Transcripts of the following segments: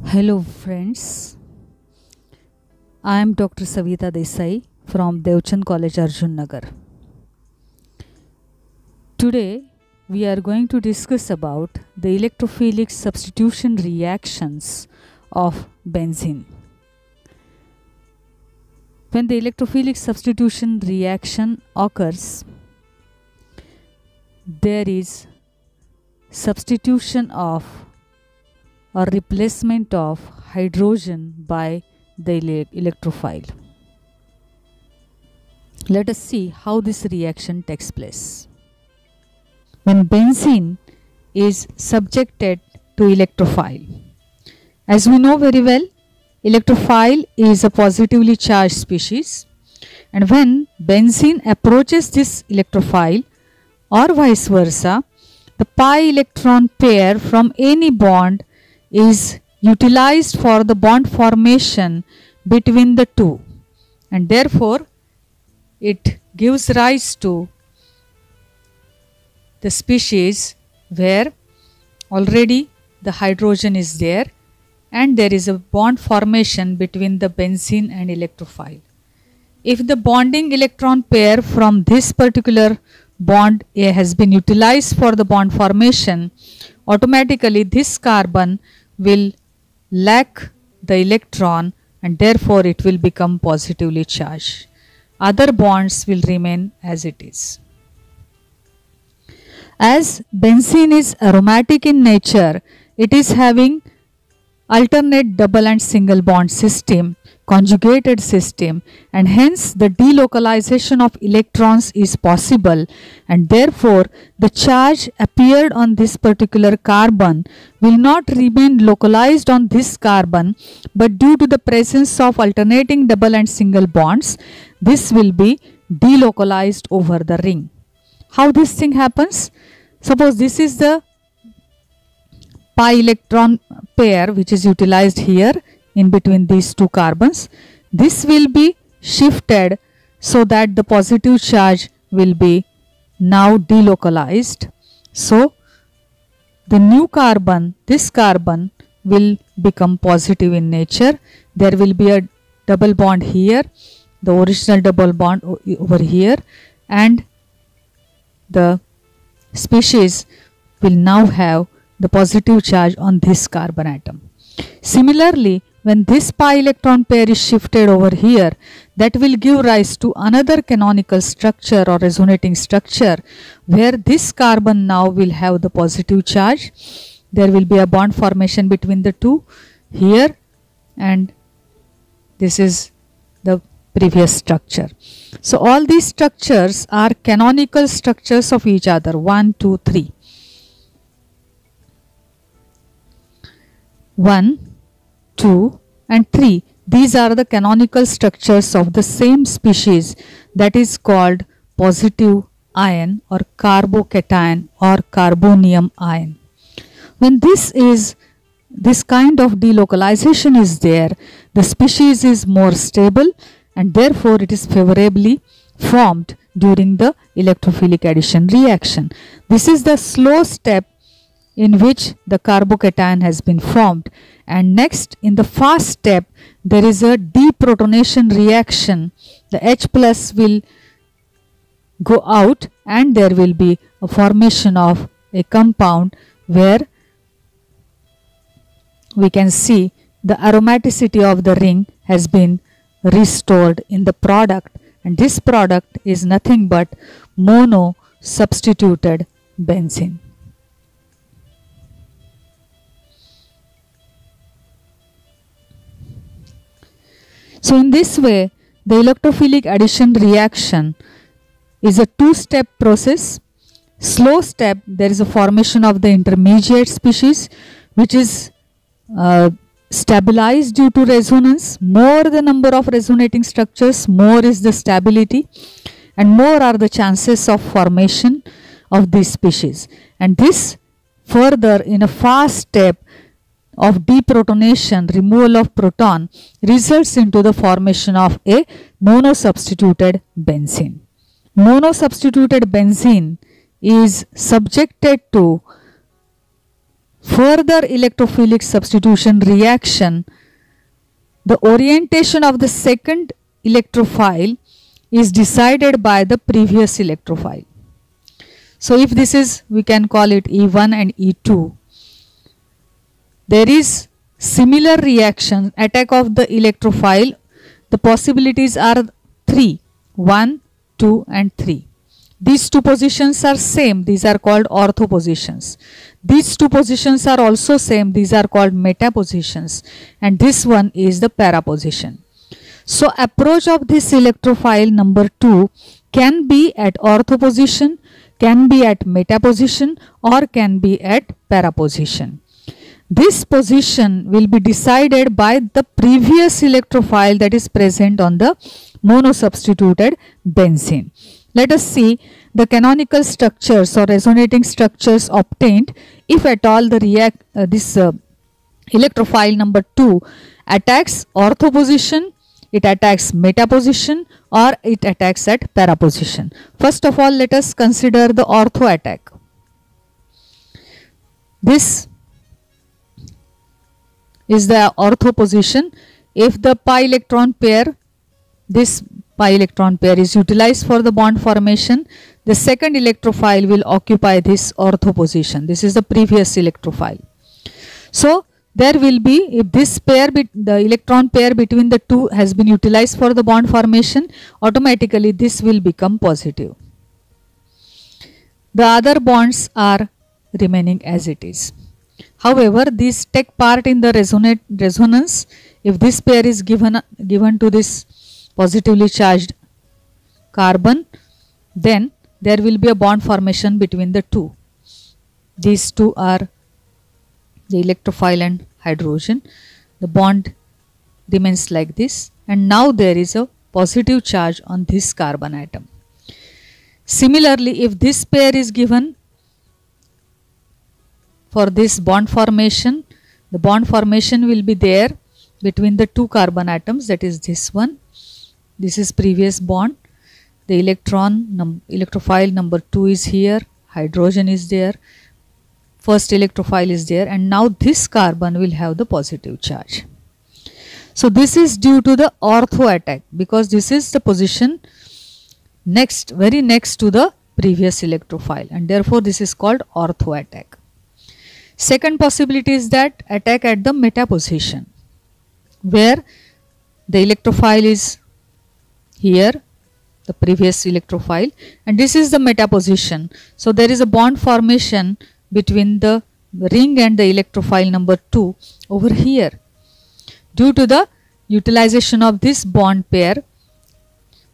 Hello friends, I am Dr. Savita Desai from Devchand College, Arjun Nagar. Today we are going to discuss about the electrophilic substitution reactions of benzene. When the electrophilic substitution reaction occurs, there is substitution of or replacement of hydrogen by the electrophile. Let us see how this reaction takes place. When benzene is subjected to electrophile, as we know very well, electrophile is a positively charged species, and when benzene approaches this electrophile or vice versa, the pi electron pair from any bond is utilized for the bond formation between the two, and therefore it gives rise to the species where already the hydrogen is there and there is a bond formation between the benzene and electrophile. If the bonding electron pair from this particular bond A has been utilized for the bond formation, automatically this carbon will lack the electron and therefore it will become positively charged. Other bonds will remain as it is. As benzene is aromatic in nature, it is having alternate double and single bond system, conjugated system, and hence the delocalization of electrons is possible, and therefore the charge appeared on this particular carbon will not remain localized on this carbon, but due to the presence of alternating double and single bonds, this will be delocalized over the ring. How this thing happens? Suppose this is the pi electron pair which is utilized here in between these two carbons. This will be shifted so that the positive charge will be now delocalized. So the new carbon, this carbon will become positive in nature. There will be a double bond here, the original double bond over here, and the species will now have the positive charge on this carbon atom. Similarly, when this pi electron pair is shifted over here, that will give rise to another canonical structure or resonating structure where this carbon now will have the positive charge. There will be a bond formation between the two here, and this is the previous structure. So all these structures are canonical structures of each other, 1, 2, 3. 1, 2 and 3. These are the canonical structures of the same species, that is called positive ion or carbocation or carbonium ion. When this kind of delocalization is there, the species is more stable and therefore it is favorably formed during the electrophilic addition reaction. This is the slow step in which the carbocation has been formed, and next in the fast step there is a deprotonation reaction. The H plus will go out and there will be a formation of a compound where we can see the aromaticity of the ring has been restored in the product, and this product is nothing but mono substituted benzene. So in this way, the electrophilic addition reaction is a two-step process. Slow step, there is a formation of the intermediate species which is stabilized due to resonance. More the number of resonating structures, more is the stability and more are the chances of formation of this species. And this further in a fast step of deprotonation, removal of proton, results into the formation of a monosubstituted benzene. Monosubstituted benzene is subjected to further electrophilic substitution reaction, the orientation of the second electrophile is decided by the previous electrophile. So if this is, we can call it E1 and E2, there is similar reaction, attack of the electrophile. The possibilities are 3, 1, 2 and 3. These two positions are same, these are called ortho positions. These two positions are also same, these are called meta positions, and this one is the para position. So approach of this electrophile number 2 can be at ortho position, can be at meta position, or can be at para position. This position will be decided by the previous electrophile that is present on the monosubstituted benzene. Let us see the canonical structures or resonating structures obtained if at all the electrophile number 2 attacks ortho position, it attacks meta position, or it attacks at para position. First of all, let us consider the ortho attack. This is the ortho position. If the pi electron pair, this pi electron pair is utilized for the bond formation, the second electrophile will occupy this ortho position. This is the previous electrophile. So there will be, if this pair, the electron pair between the two has been utilized for the bond formation, automatically this will become positive. The other bonds are remaining as it is. However, these take part in the resonance. If this pair is given to this positively charged carbon, then there will be a bond formation between the two. These two are the electrophile and hydrogen. The bond remains like this, and now there is a positive charge on this carbon atom. Similarly, if this pair is given for this bond formation, the bond formation will be there between the two carbon atoms, that is this one. This is previous bond. The electrophile number 2 is here, hydrogen is there, first electrophile is there, and now this carbon will have the positive charge. So this is due to the ortho attack, because this is the position next, very next to the previous electrophile, and therefore this is called ortho attack. Second possibility is that attack at the meta position, where the electrophile is here, the previous electrophile, and this is the meta position. So there is a bond formation between the ring and the electrophile number 2 over here. Due to the utilization of this bond pair,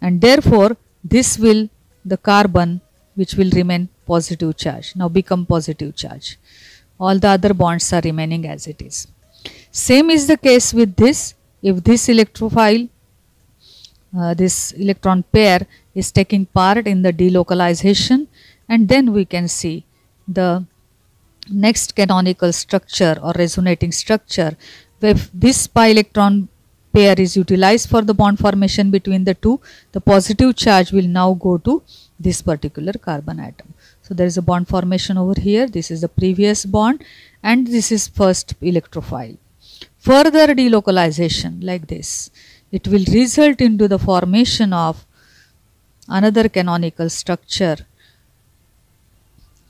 and therefore this will, the carbon which will remain positive charge, now become positive charge. All the other bonds are remaining as it is. Same is the case with this. If this electrophile, this electron pair is taking part in the delocalization, and then we can see the next canonical structure or resonating structure. If this pi electron pair is utilized for the bond formation between the two, the positive charge will now go to this particular carbon atom. So there is a bond formation over here. This is the previous bond, and this is first electrophile. Further delocalization like this, it will result into the formation of another canonical structure,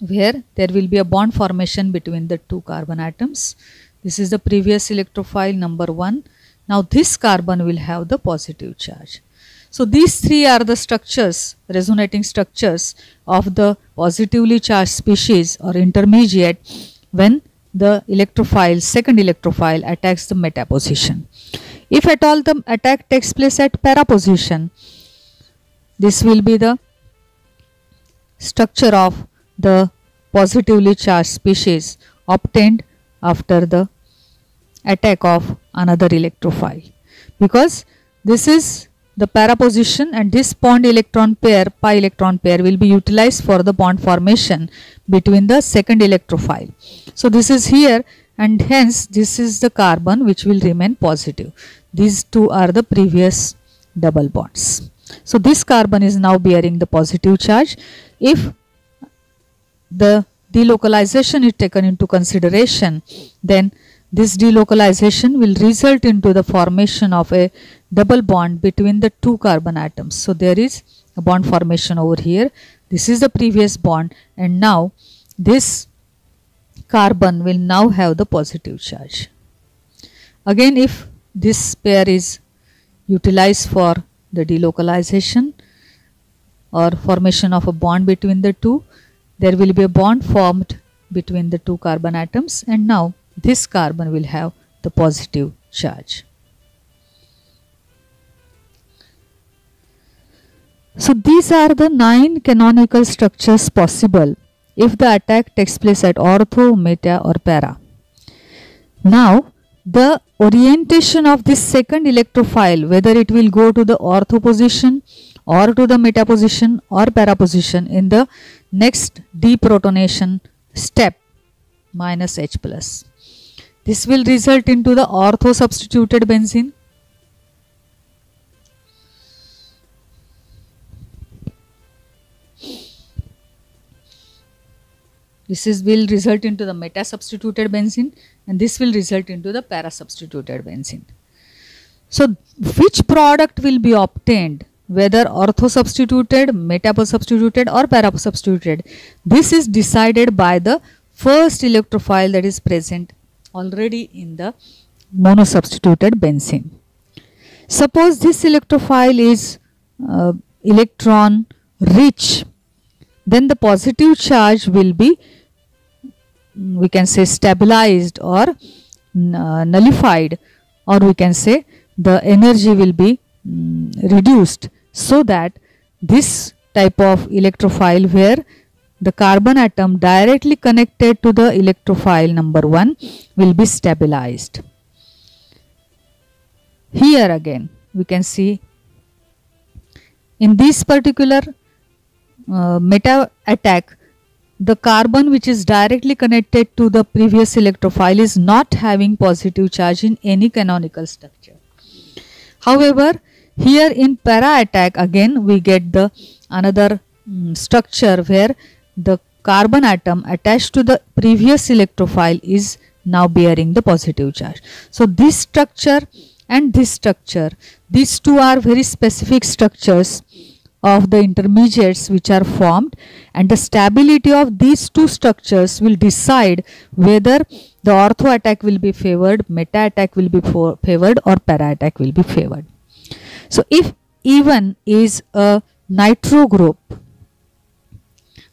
where there will be a bond formation between the two carbon atoms. This is the previous electrophile number 1. Now this carbon will have the positive charge. So these three are the structures, resonating structures of the positively charged species or intermediate when the electrophile, second electrophile, attacks the meta position. If at all the attack takes place at para position, this will be the structure of the positively charged species obtained after the attack of another electrophile, because this is the para position, and this bond electron pair, pi electron pair, will be utilized for the bond formation between the second electrophile. So this is here, and hence this is the carbon which will remain positive. These two are the previous double bonds. So this carbon is now bearing the positive charge. If delocalization is taken into consideration, then this delocalization will result into the formation of a double bond between the two carbon atoms. So there is a bond formation over here. This is the previous bond, and now this carbon will now have the positive charge. Again, if this pair is utilized for the delocalization or formation of a bond between the two, there will be a bond formed between the two carbon atoms, and now this carbon will have the positive charge. So these are the 9 canonical structures possible if the attack takes place at ortho, meta or para. Now the orientation of this second electrophile, whether it will go to the ortho position or to the meta position or para position in the next deprotonation step, minus H plus. This will result into the ortho substituted benzene. This will result into the meta substituted benzene, and this will result into the para substituted benzene. So which product will be obtained, whether ortho substituted, meta substituted or para substituted? This is decided by the first electrophile that is present already in the mono substituted benzene. Suppose this electrophile is electron rich, then the positive charge will be, we can say, stabilized or nullified, or we can say the energy will be reduced, so that this type of electrophile where the carbon atom directly connected to the electrophile number 1 will be stabilized. Here again we can see in this particular meta attack, the carbon which is directly connected to the previous electrophile is not having positive charge in any canonical structure. However, here in para attack again we get the another structure where the carbon atom attached to the previous electrophile is now bearing the positive charge. So this structure and this structure, these two are very specific structures of the intermediates which are formed, and the stability of these two structures will decide whether the ortho attack will be favored, meta attack will be favored or para attack will be favored. So if E1 is a nitro group,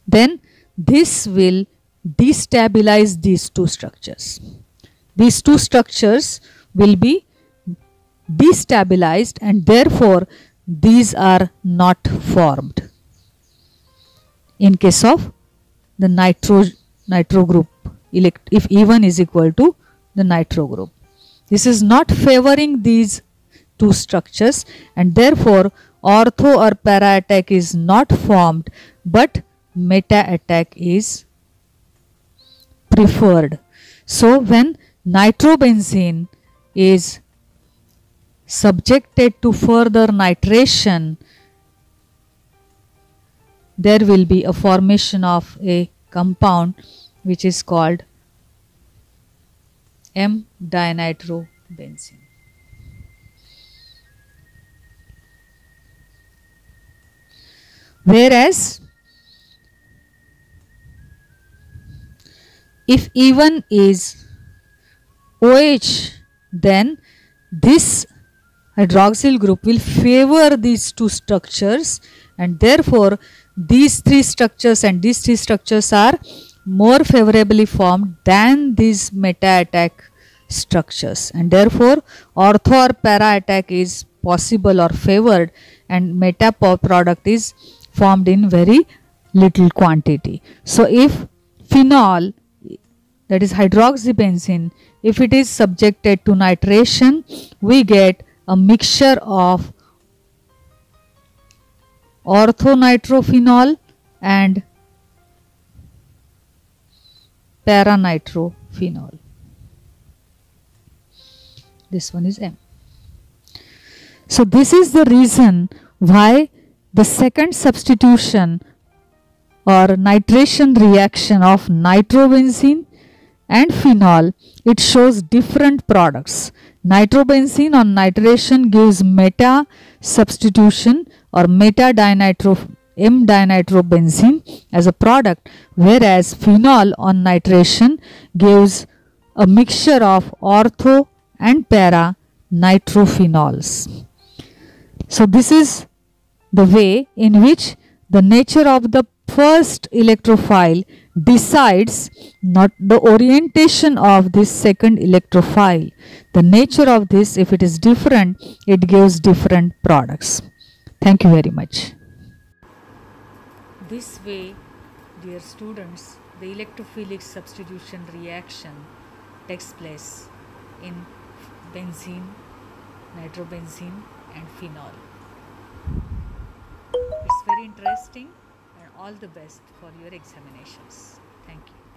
then this will destabilize these two structures. These two structures will be destabilized, and therefore these are not formed in case of the nitro group, if E1 is equal to the nitro group. This is not favoring these two structures, and therefore ortho or para attack is not formed, but meta attack is preferred. So when nitrobenzene is subjected to further nitration, there will be a formation of a compound which is called M-dinitrobenzene. Whereas if E1 is OH, then this hydroxyl group will favor these two structures, and therefore these three structures and these three structures are more favorably formed than these meta attack structures, and therefore ortho or para attack is possible or favored, and meta product is formed in very little quantity. So if phenol, that is hydroxybenzene, if it is subjected to nitration, we get a mixture of orthonitrophenol and paranitrophenol. This one is M. So this is the reason why the second substitution or nitration reaction of nitrobenzene and phenol, it shows different products. Nitrobenzene on nitration gives meta substitution or M-dinitrobenzene as a product, whereas phenol on nitration gives a mixture of ortho and para nitrophenols. So this is the way in which the nature of the first electrophile decides not the orientation of this second electrophile. The nature of this, if it is different, it gives different products. Thank you very much. This way, dear students, the electrophilic substitution reaction takes place in benzene, nitrobenzene and phenol. It's very interesting, and all the best for your examinations. Thank you.